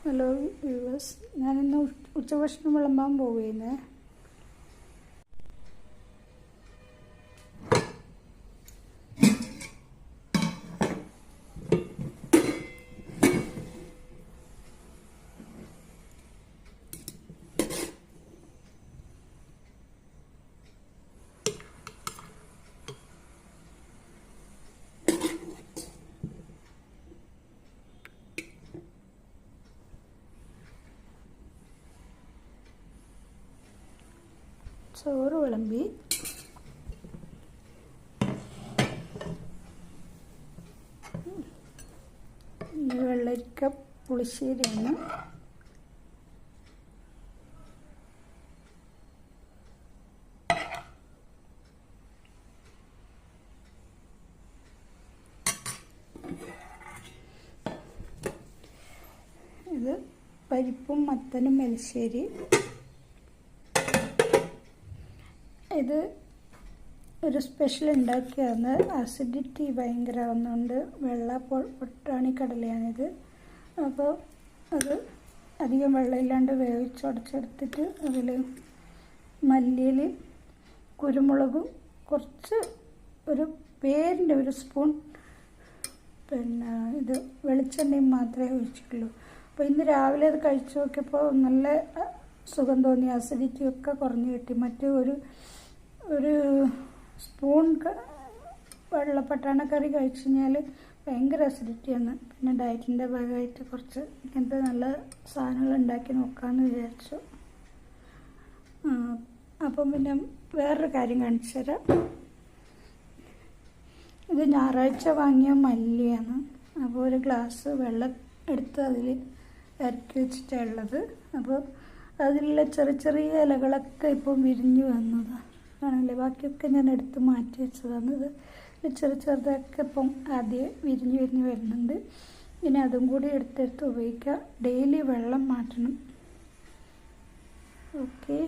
Hello viewers, ഞാനിന്ന് ഉച്ചഭക്ഷണം വിളമ്പാൻ പോവുകയാണ്. ചോറ് വിളമ്പി, വെള്ളരിക്ക പുളിശ്ശേരിയാണ്. ഇത് പരിപ്പും മത്തനും എലിശ്ശേരി. ഇത് ഒരു സ്പെഷ്യൽ ഉണ്ടാക്കിയാണ്. അസിഡിറ്റി ഭയങ്കര ആവുന്നുണ്ട്. വെള്ള പൊട്ടാണി കടലയാണിത്. അപ്പോൾ അത് അധികം വെള്ളമില്ലാണ്ട് വേവിച്ചുടച്ചെടുത്തിട്ട് അതിൽ മല്ലിയിൽ കുരുമുളകും കുറച്ച് ഒരു പേരിൻ്റെ ഒരു സ്പൂൺ ഇത് വെളിച്ചെണ്ണയും മാത്രമേ ഒഴിച്ചിട്ടുള്ളൂ. അപ്പോൾ ഇന്ന് രാവിലെ അത് കഴിച്ചു നോക്കിയപ്പോൾ നല്ല സുഖം തോന്നി. അസിഡിറ്റി ഒക്കെ കുറഞ്ഞു കിട്ടി. മറ്റു ഒരു സ്പൂൺ വെള്ളപ്പട്ടാണക്കറി കഴിച്ചു കഴിഞ്ഞാൽ ഭയങ്കര അസിഡിറ്റിയാണ്. പിന്നെ ഡയറ്റിൻ്റെ ഭാഗമായിട്ട് കുറച്ച് ഇങ്ങനത്തെ നല്ല സാധനങ്ങൾ ഉണ്ടാക്കി നോക്കാമെന്ന് വിചാരിച്ചു. അപ്പം പിന്നെ വേറൊരു കാര്യം കാണിച്ചു തരാം. ഇത് ഞായറാഴ്ച വാങ്ങിയ മല്ലിയാണ്. അപ്പോൾ ഒരു ഗ്ലാസ് വെള്ളം എടുത്ത് അതിൽ ഇറക്കി വെച്ചിട്ടുള്ളത്. അപ്പോൾ അതിലുള്ള ചെറിയ ഇലകളൊക്കെ ഇപ്പം വിരിഞ്ഞു വന്നതാണ് ആണല്ലേ. ബാക്കിയൊക്കെ ഞാൻ എടുത്ത് മാറ്റി വെച്ചതാണ്. ഇത് ചെറുതൊക്കെ ഇപ്പം ആദ്യം വിരിഞ്ഞ് വരുന്നുണ്ട്. ഇനി അതും കൂടി എടുത്തെടുത്ത് ഉപയോഗിക്കുക. ഡെയിലി വെള്ളം മാറ്റണം. ഓക്കെ.